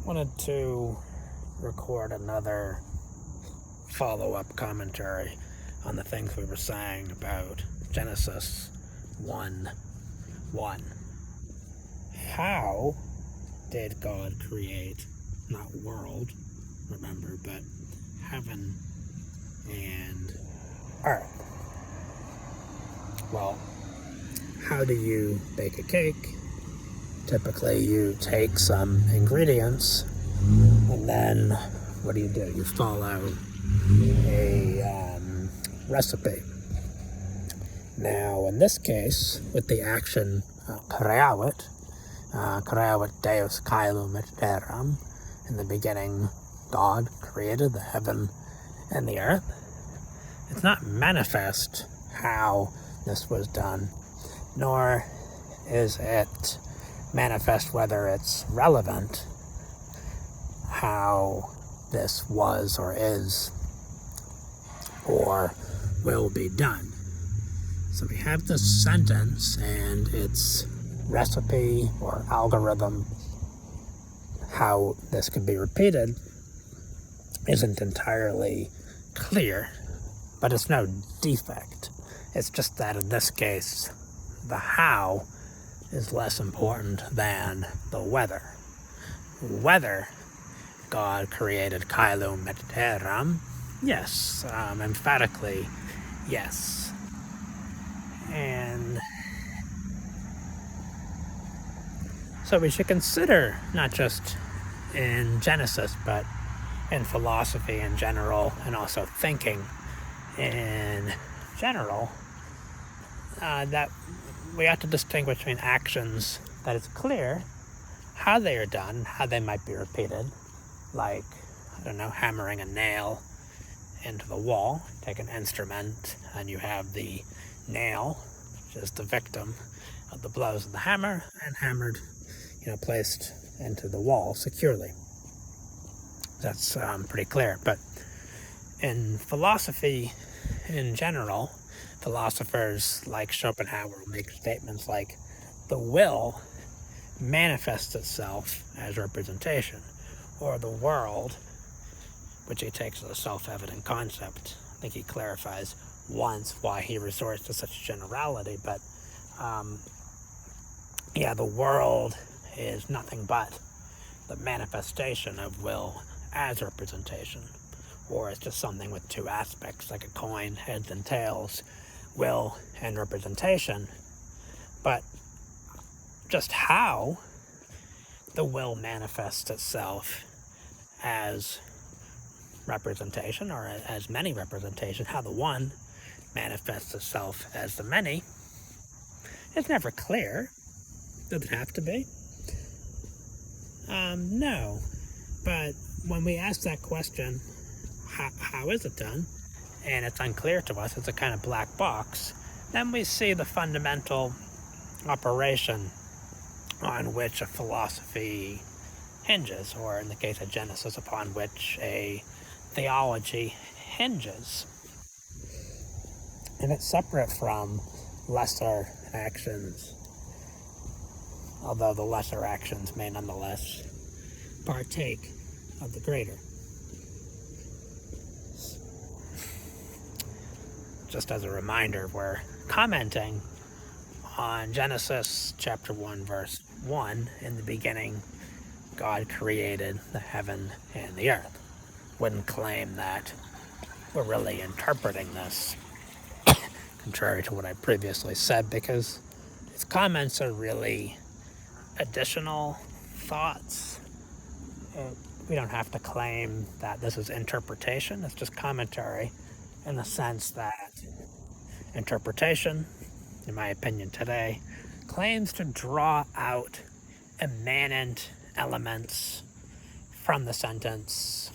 wanted to record another follow-up commentary on the things we were saying about Genesis 1:1. How did God create, not world, remember, but heaven and earth? Well, how do you bake a cake? Typically you take some ingredients and then what do? You follow a recipe. Now in this case, with the action creavit Deus caelum et terram, in the beginning God created the heaven and the earth, it's not manifest how this was done, nor is it manifest whether it's relevant how this was or is or will be done. So we have this sentence and its recipe or algorithm, how this could be repeated, isn't entirely clear, but it's no defect. It's just that in this case, the how is less important than the whether. Whether God created caelum et terram, yes, emphatically yes. And so we should consider, not just in Genesis, but in philosophy in general, and also thinking in general, that we have to distinguish between actions that it's clear how they are done, how they might be repeated, like, I don't know, hammering a nail into the wall. Take an instrument and you have the nail, which is the victim of the blows of the hammer, and hammered, placed into the wall securely. That's pretty clear. But in philosophy in general, philosophers like Schopenhauer will make statements like the will manifests itself as representation, or the world, which he takes as a self-evident concept. I think he clarifies once why he resorts to such generality, but the world is nothing but the manifestation of will as representation, or it's just something with two aspects, like a coin, heads and tails, will and representation. But just how the will manifests itself as representation, or as many representation, how the one manifests itself as the many, it's never clear. Does it have to be? No. But when we ask that question, how is it done, and it's unclear to us, it's a kind of black box, then we see the fundamental operation on which a philosophy hinges, or in the case of Genesis, upon which a theology hinges. And it's separate from lesser actions, although the lesser actions may nonetheless partake of the greater. Just as a reminder, we're commenting on Genesis chapter 1, verse 1. In the beginning, God created the heaven and the earth. Wouldn't claim that we're really interpreting this, contrary to what I previously said, because these comments are really additional thoughts. We don't have to claim that this is interpretation. It's just commentary, in the sense that interpretation, in my opinion today, claims to draw out immanent elements from the sentence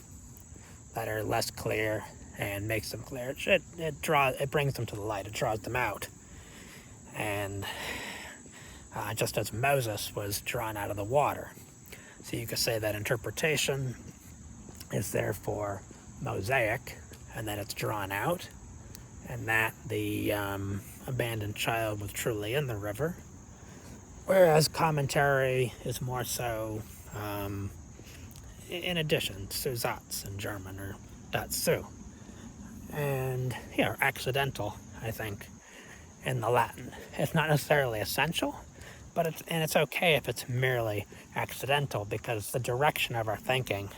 that are less clear and makes them clear. It brings them to the light. It draws them out. And just as Moses was drawn out of the water. So you could say that interpretation is therefore Mosaic, and that it's drawn out, and that the abandoned child was truly in the river, whereas commentary is more so in addition, Zusatz in German, or dazu. And yeah, accidental, I think, in the Latin. It's not necessarily essential, but it's okay if it's merely accidental, because the direction of our thinking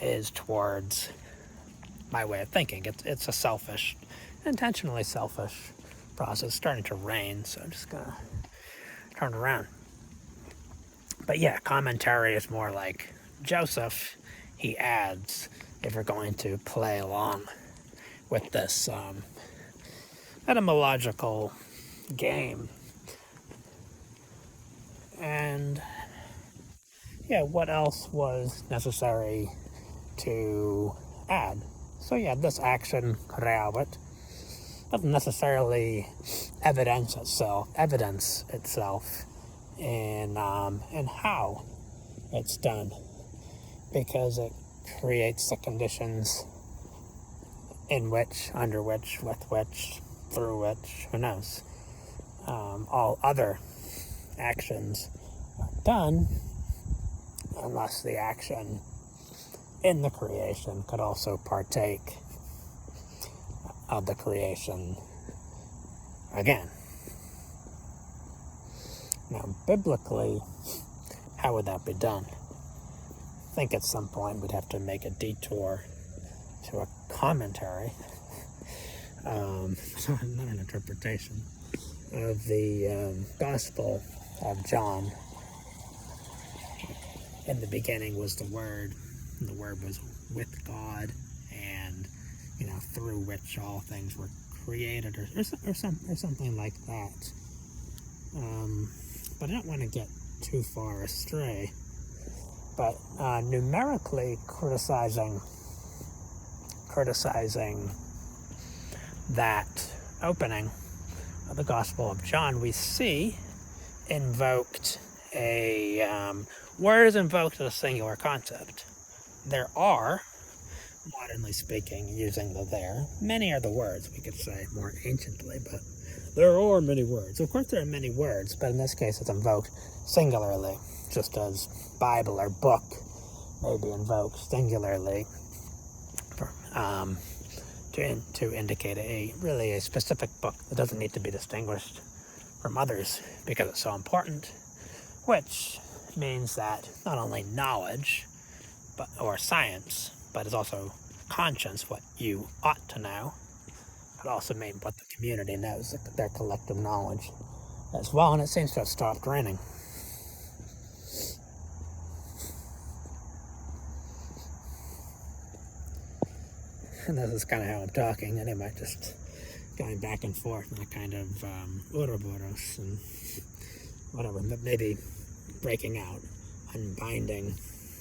is towards my way of thinking. It's a selfish, intentionally selfish process. It's starting to rain, so I'm just gonna turn around. But yeah, commentary is more like Joseph. He adds, if we're going to play along with this etymological game. And yeah, what else was necessary to add? So yeah, this action, reabit, doesn't necessarily evidence itself in how it's done, because it creates the conditions in which, under which, with which, through which, who knows, all other actions are done, unless the action in the creation could also partake of the creation again. Now, biblically, how would that be done? I think at some point we'd have to make a detour to a commentary, not an interpretation, of the Gospel of John. In the beginning was the Word, and the Word was with God, and through which all things were created, or something like that. But I don't want to get too far astray. But numerically criticizing that opening of the Gospel of John, we see invoked a word is invoked as a singular concept. There are, modernly speaking, using the there, many are the words, we could say more anciently, but there are many words. Of course there are many words, but in this case it's invoked singularly, just as Bible or book may be invoked singularly to indicate a specific book that doesn't need to be distinguished from others because it's so important, which means that not only knowledge or science, but it's also conscience, what you ought to know, but also mean what the community knows, their collective knowledge as well. And it seems to have stopped raining. And this is kind of how I'm talking anyway, just going back and forth in a kind of Ouroboros and whatever, but maybe breaking out, unbinding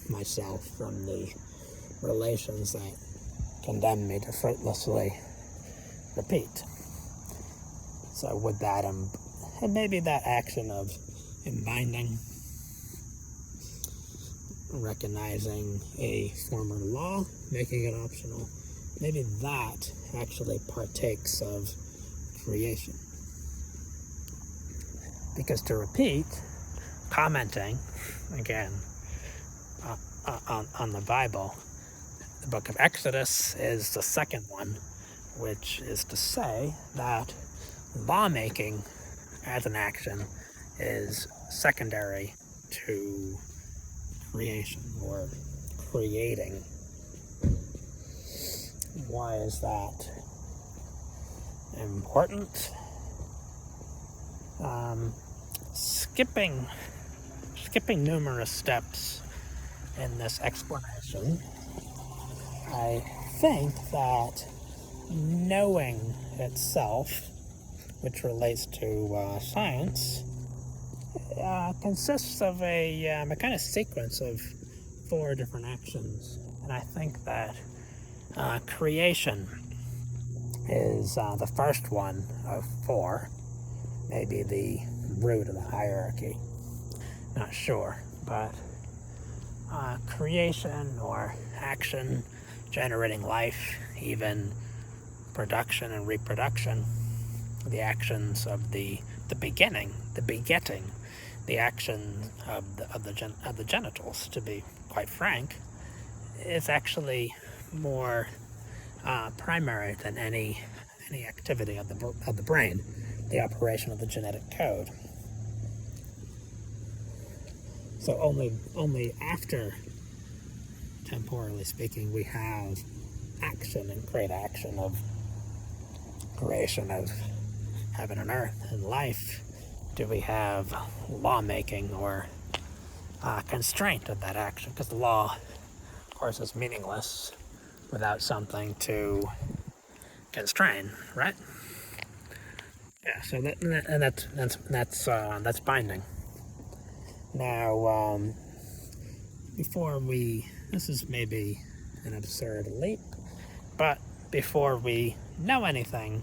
myself from the relations that condemn me to fruitlessly repeat. So with that, and maybe that action of unbinding, recognizing a former law, making it optional, maybe that actually partakes of creation. Because to repeat, commenting, again, on the Bible, the book of Exodus is the second one, which is to say that lawmaking as an action is secondary to creation, or creating. Why is that important? Skipping numerous steps in this explanation, I think that knowing itself, which relates to science, consists of a kind of sequence of 4 different actions. And I think that creation is the first one of 4, maybe the root of the hierarchy, not sure, but creation or action, generating life, even production and reproduction, the actions of the beginning, the begetting, the action of the genitals, to be quite frank, is actually more primary than any activity of the brain, the operation of the genetic code. So only after, temporally speaking, we have action and great action of creation of heaven and earth and life do we have lawmaking or constraint of that action, because the law, of course, is meaningless without something to constrain, right? Yeah. So that's binding. Now, this is maybe an absurd leap, but before we know anything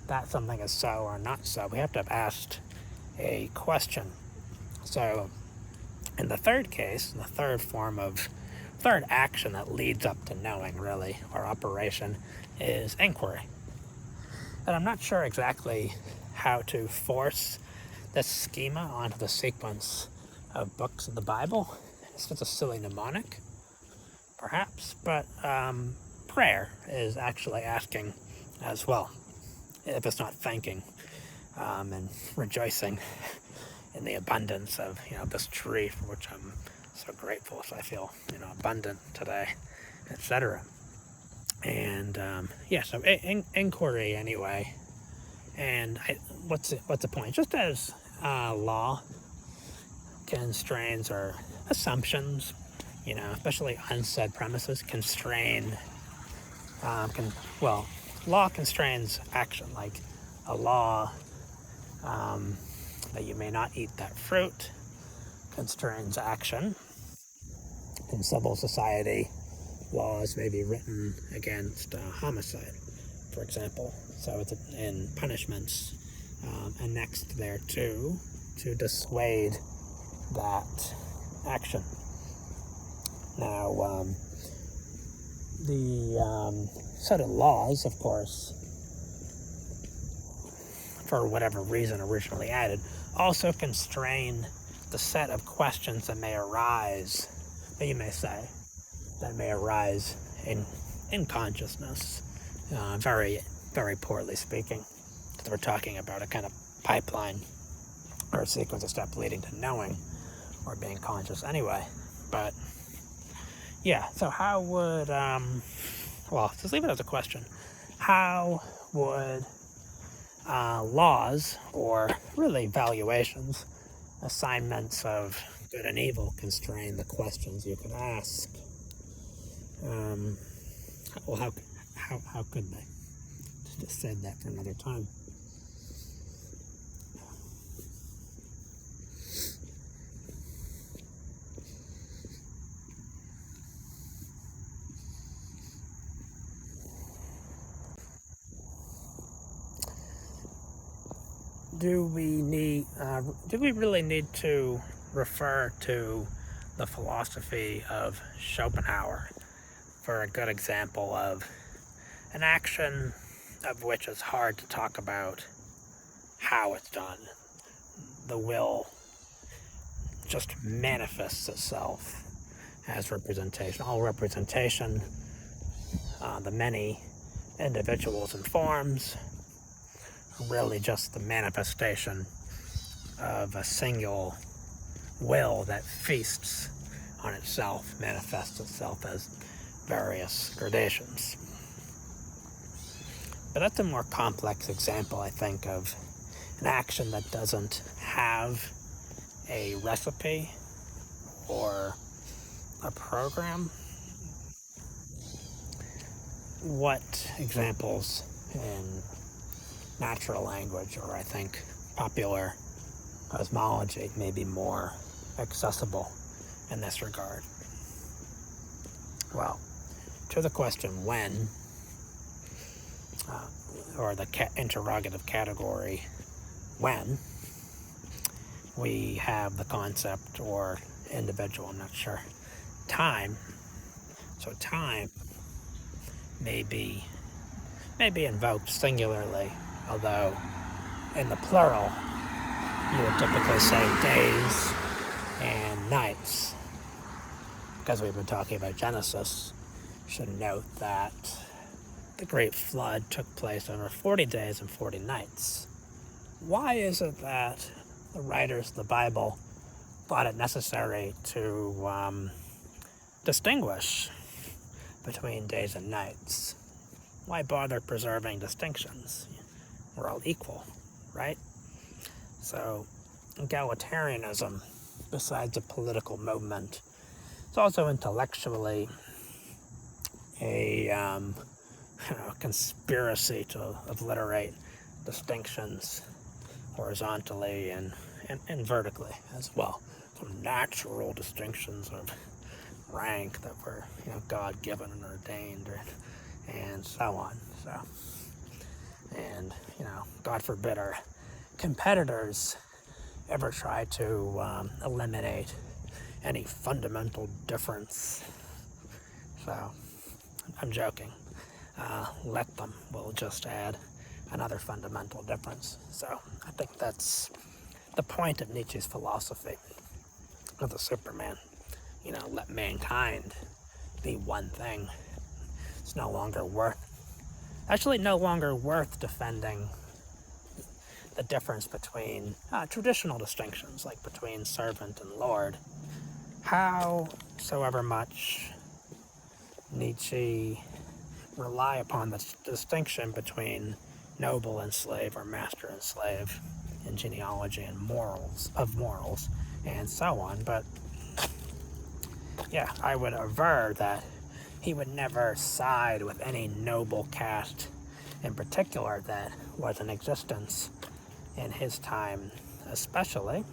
that something is so or not so, we have to have asked a question. So in the third case, the third action that leads up to knowing, really, or operation, is inquiry. And I'm not sure exactly how to force this schema onto the sequence of books of the Bible. It's just a silly mnemonic, perhaps, but prayer is actually asking as well, if it's not thanking and rejoicing in the abundance of this tree for which I'm so grateful. So I feel abundant today, etc. And so inquiry anyway. And what's the point? Just as law constrains or assumptions, especially unsaid premises, constrain. Law constrains action, like a law that you may not eat that fruit constrains action. In civil society, laws may be written against homicide, for example. So it's in punishments annexed there too, to dissuade that action. Now, the set of laws, of course, for whatever reason originally added, also constrain the set of questions that may arise, that you may say, that may arise in consciousness, very, very poorly speaking, because we're talking about a kind of pipeline or a sequence of steps leading to knowing or being conscious anyway. But yeah, so how would, just leave it as a question. How would laws, or really valuations, assignments of good and evil, constrain the questions you could ask? How could they? Just save that for another time. Do we really need to refer to the philosophy of Schopenhauer for a good example of an action of which is hard to talk about how it's done? The will just manifests itself as representation. All representation, the many individuals and forms, really just the manifestation of a single will that feasts on itself, manifests itself as various gradations. But that's a more complex example, I think, of an action that doesn't have a recipe or a program. What examples in natural language, or I think popular cosmology, may be more accessible in this regard? Well, to the question when, or the interrogative category when, we have the concept or individual, I'm not sure, time. So time may be invoked singularly, although in the plural you would typically say days and nights, because we've been talking about Genesis, should note that the Great Flood took place over 40 days and 40 nights. Why is it that the writers of the Bible thought it necessary to distinguish between days and nights? Why bother preserving distinctions? We're all equal, right? So egalitarianism, besides a political movement, it's also intellectually a conspiracy to obliterate distinctions horizontally and vertically as well. Some natural distinctions of rank that were, God-given and ordained, and so on. So, and God forbid our competitors ever try to eliminate any fundamental difference. So, I'm joking. Let them. We'll just add another fundamental difference. So, I think that's the point of Nietzsche's philosophy of the Superman. Let mankind be one thing. It's no longer worth defending the difference between traditional distinctions, like between servant and lord. Howsoever much Nietzsche rely upon the distinction between noble and slave or master and slave in genealogy and morals, and so on. But yeah, I would aver that he would never side with any noble caste in particular that was in existence in his time especially,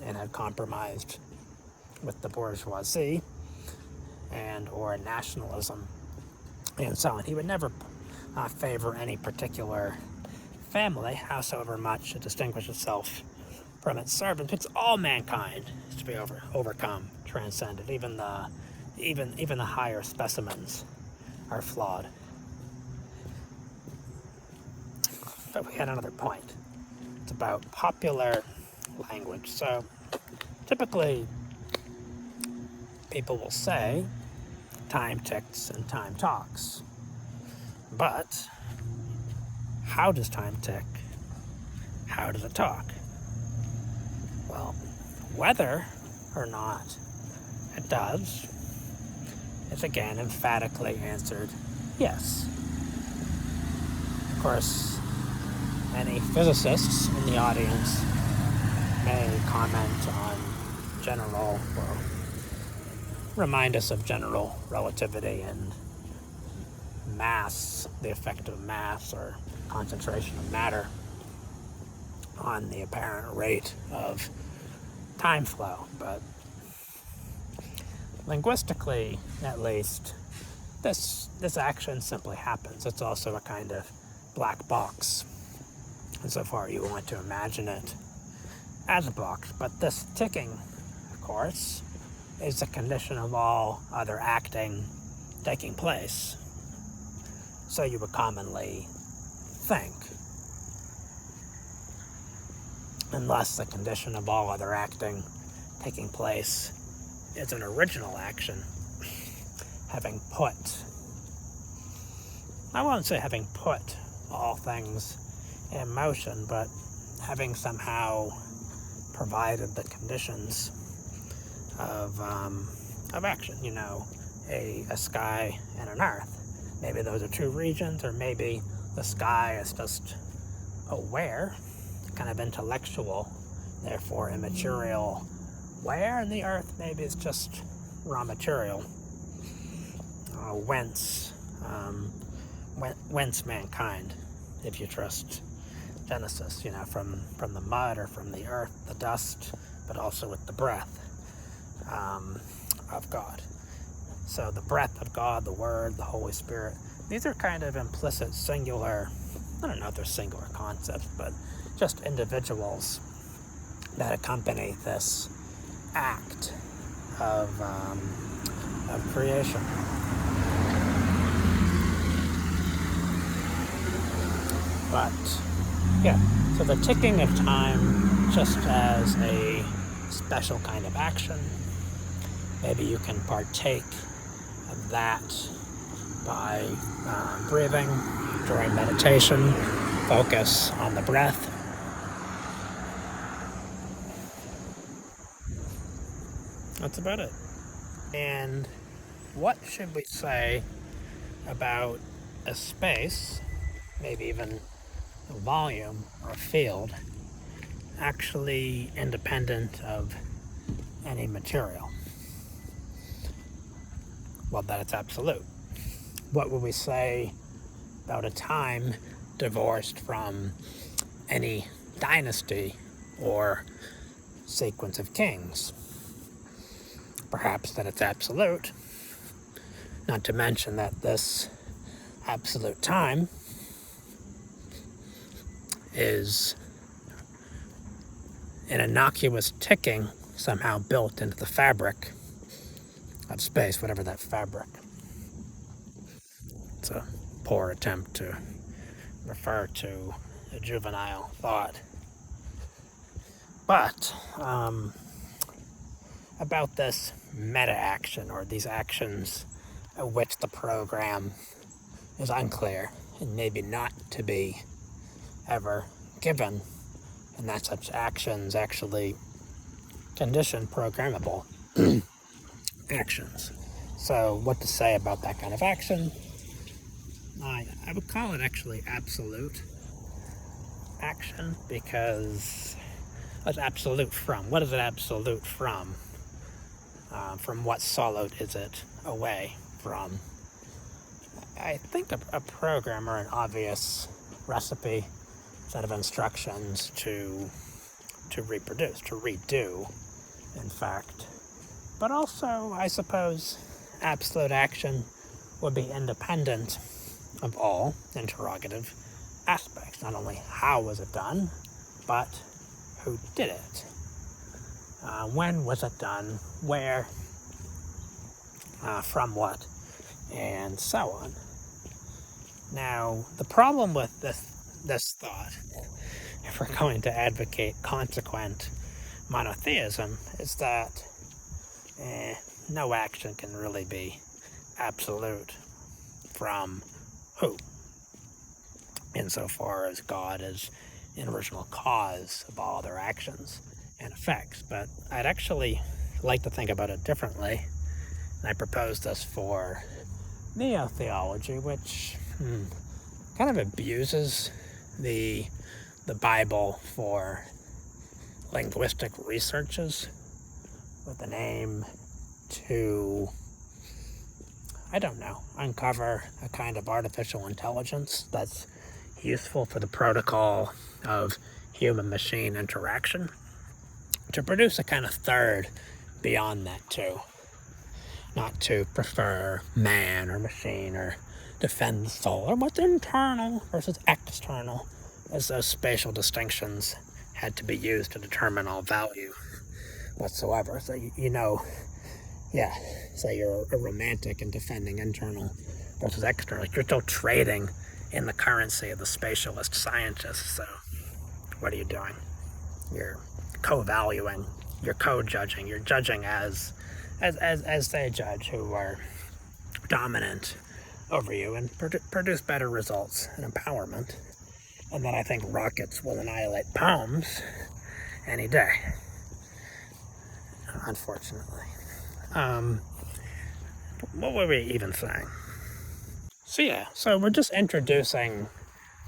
and had compromised with the bourgeoisie and or nationalism and so on. He would never favor any particular family, howsoever much it distinguished itself from its servants. It's all mankind is to be overcome, transcended. Even the higher specimens are flawed. But we had another point. It's about popular language. So typically people will say time ticks and time talks. But how does time tick? How does it talk? Well, whether or not it does is again emphatically answered yes. Of course, any physicists in the audience may comment on general, or remind us of general relativity and mass, the effect of mass or concentration of matter on the apparent rate of time flow. But linguistically, at least, this action simply happens. It's also a kind of black box, insofar you want to imagine it as a box. But this ticking, of course, is a condition of all other acting taking place. So you would commonly think. Unless the condition of all other acting taking place is an original action, having put all things in motion, but having somehow provided the conditions of action, a sky and an earth. Maybe those are two regions, or maybe the sky is just aware, kind of intellectual, therefore immaterial, where, and the earth maybe is just raw material, whence mankind, if you trust Genesis, from the mud or from the earth, the dust, but also with the breath of God. So the breath of God, the Word, the Holy Spirit, these are kind of implicit singular, I don't know if they're singular concepts, but just individuals that accompany this act of creation. But, yeah, so the ticking of time just as a special kind of action maybe you can partake of that by breathing during meditation. Focus on the breath. That's about it. And what should we say about a space, maybe even a volume or a field, actually independent of any material? Well, that it's absolute. What would we say about a time divorced from any dynasty or sequence of kings? Perhaps that it's absolute, not to mention that this absolute time is an innocuous ticking somehow built into the fabric of space, whatever that fabric. It's a poor attempt to refer to a juvenile thought. But about this meta-action, or these actions of which the program is unclear and maybe not to be ever given, and that such actions actually condition programmable actions. So what to say about that kind of action? I would call it actually absolute action, because it's absolute from. What is it absolute from? From what solute is it away from? I think a program or an obvious recipe, set of instructions to reproduce, to redo, in fact. But also, I suppose, absolute action would be independent of all interrogative aspects. Not only how was it done, but who did it? When was it done? Where? From what? And so on. Now, the problem with this thought, if we're going to advocate consequent monotheism, is that no action can really be absolute from who, insofar as God is an original cause of all their actions and effects. But I'd actually like to think about it differently, and I propose this for neo-theology, which kind of abuses the Bible for linguistic researches with an aim to, I don't know, uncover a kind of artificial intelligence that's useful for the protocol of human-machine interaction, to produce a kind of third beyond that too. Not to prefer man or machine or defend the soul, or what's internal versus external, as those spatial distinctions had to be used to determine all value whatsoever. So say you're a romantic and defending internal versus external. You're still trading in the currency of the spatialist scientists. So what are you doing? You're co-valuing, you're co-judging, you're judging as they judge, who are dominant over you and produce better results and empowerment. And then I think rockets will annihilate poems any day, unfortunately. What were we even saying? So we're just introducing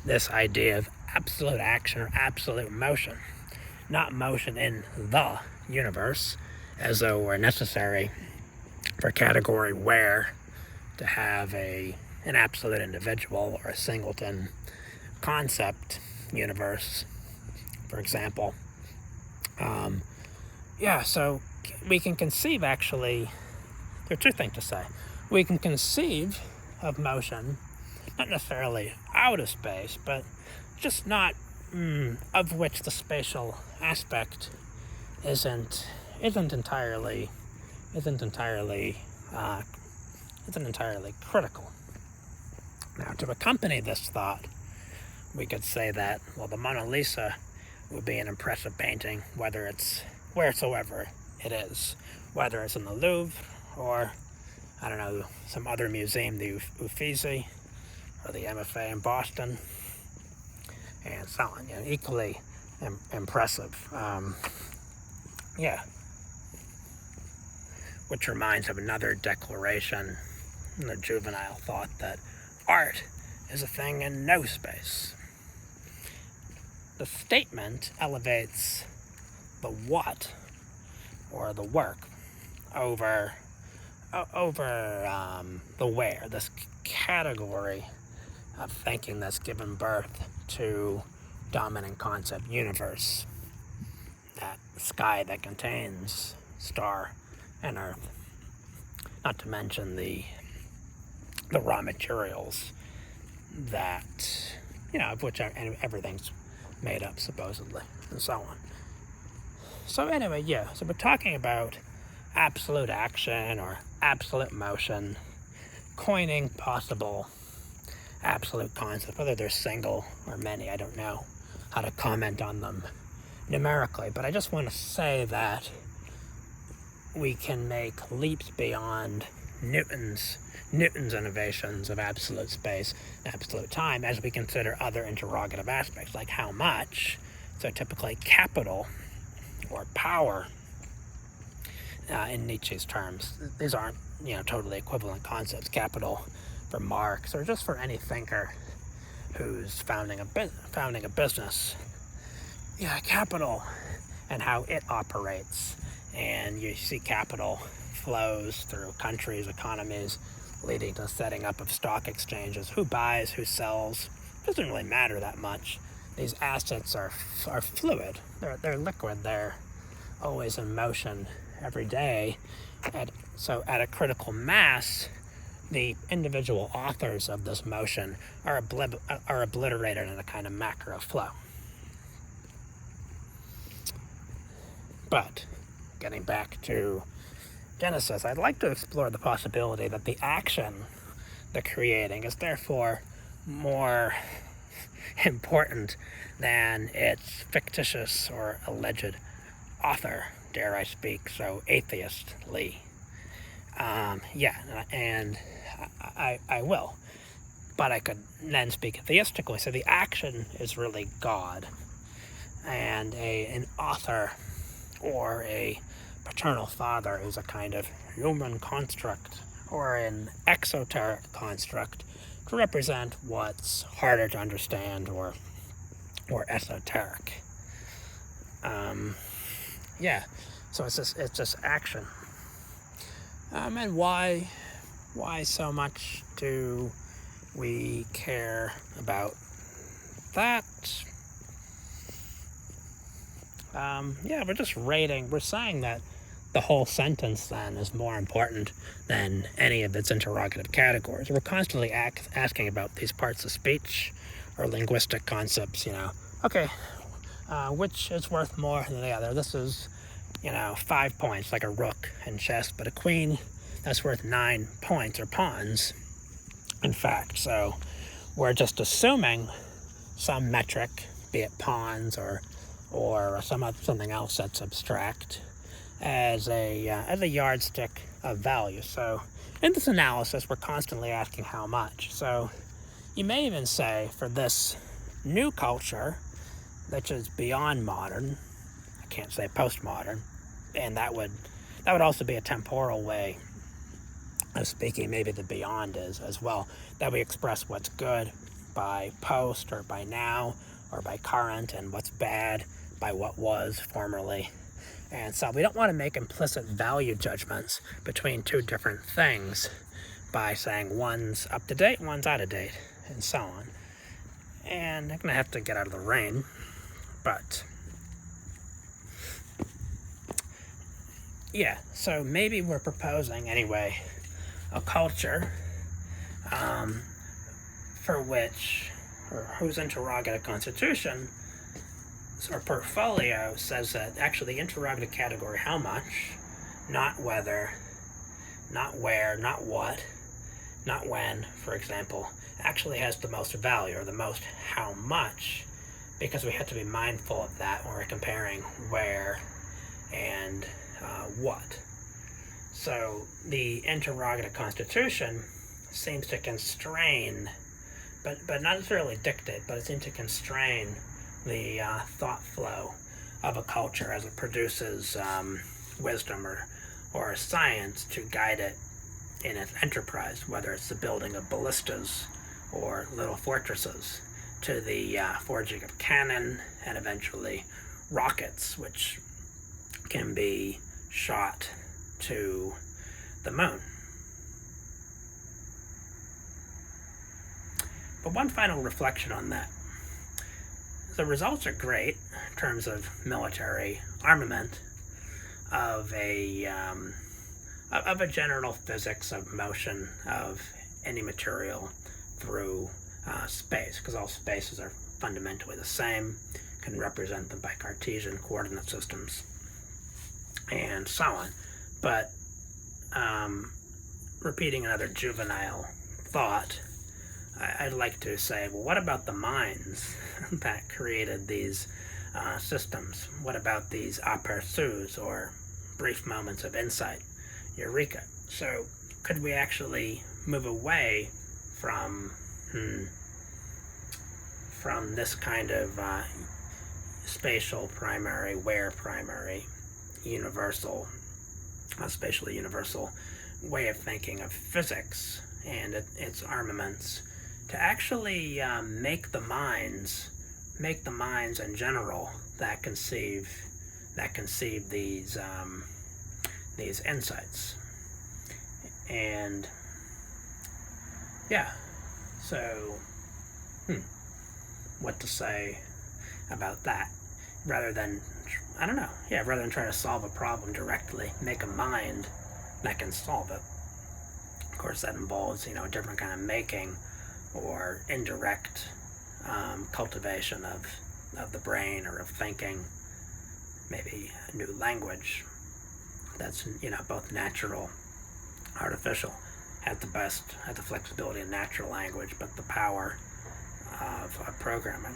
this idea of absolute action or absolute motion, not motion in the universe, as though we're necessary for category where to have an absolute individual or a singleton concept universe, for example. So we can conceive, actually, there are two things to say. We can conceive of motion, not necessarily out of space, but just not of which the spatial aspect isn't entirely critical. Now, to accompany this thought, we could say that, well, the Mona Lisa would be an impressive painting, wheresoever it is, whether it's in the Louvre or, I don't know, some other museum, the Uffizi or the MFA in Boston, and so on. Equally impressive. Which reminds of another declaration in the juvenile thought that art is a thing in no space. The statement elevates the what, or the work, over the where, this category of thinking that's given birth to dominant concept universe, that sky that contains star and earth, not to mention the raw materials that, of which everything's made up, supposedly, and so on. So anyway, so we're talking about absolute action or absolute motion, coining possible absolute concepts, whether they're single or many. I don't know how to comment on them numerically, but I just want to say that we can make leaps beyond Newton's innovations of absolute space and absolute time as we consider other interrogative aspects, like how much. So typically capital or power, in Nietzsche's terms. These aren't, totally equivalent concepts. Capital for Marx, or just for any thinker who's founding a business. Capital and how it operates. And you see capital flows through countries, economies, leading to setting up of stock exchanges. Who buys, who sells, doesn't really matter that much. These assets are fluid. They're liquid. They're always in motion every day. So at a critical mass, the individual authors of this motion are obliterated in a kind of macro flow. But getting back to Genesis, I'd like to explore the possibility that the action, the creating, is therefore more important than its fictitious or alleged author, dare I speak so atheistly. And I will. But I could then speak theistically. So the action is really God, and an author or a paternal father is a kind of human construct or an exoteric construct to represent what's harder to understand or esoteric. So it's just action. And why so much do we care about that? We're just we're saying that the whole sentence then is more important than any of its interrogative categories. We're constantly asking about these parts of speech or linguistic concepts, which is worth more than the other. This is, 5 points, like a rook in chess, but a queen, that's worth 9 points, or pawns, in fact. So we're just assuming some metric, be it pawns or something else that's abstract, as a yardstick of value. So in this analysis, we're constantly asking how much. So you may even say, for this new culture, which is beyond modern, I can't say postmodern, and that would also be a temporal way of speaking. Maybe the beyond is as well, that we express what's good by post or by now or by current, and what's bad by what was formerly. And so we don't want to make implicit value judgments between two different things by saying one's up to date, one's out of date, and so on. And I'm going to have to get out of the rain, but so maybe we're proposing, anyway, a culture for which, or whose interrogative constitution or portfolio says that actually the interrogative category, how much, not whether, not where, not what, not when, for example, actually has the most value, or the most how much, because we have to be mindful of that when we're comparing where and what. So the interrogative constitution seems to constrain, but not necessarily dictate, but it seems to constrain the thought flow of a culture as it produces wisdom or science to guide it in its enterprise, whether it's the building of ballistas or little fortresses, to the forging of cannon and eventually rockets, which can be shot to the moon. But one final reflection on that. The results are great in terms of military armament, of a general physics of motion of any material through space, because all spaces are fundamentally the same, can represent them by Cartesian coordinate systems, and so on. But repeating another juvenile thought, I'd like to say, well, what about the minds that created these systems? What about these aperçus, or brief moments of insight, eureka? So could we actually move away from this kind of spatial primary, where primary, universal, spatially universal way of thinking of physics and its armaments, to actually make the minds in general that conceive these insights? And yeah, so what to say about that? Rather than trying to solve a problem directly, make a mind that can solve it. Of course, that involves a different kind of making or indirect cultivation of the brain, or of thinking, maybe a new language that's both natural, artificial, at the flexibility of natural language, but the power of programming.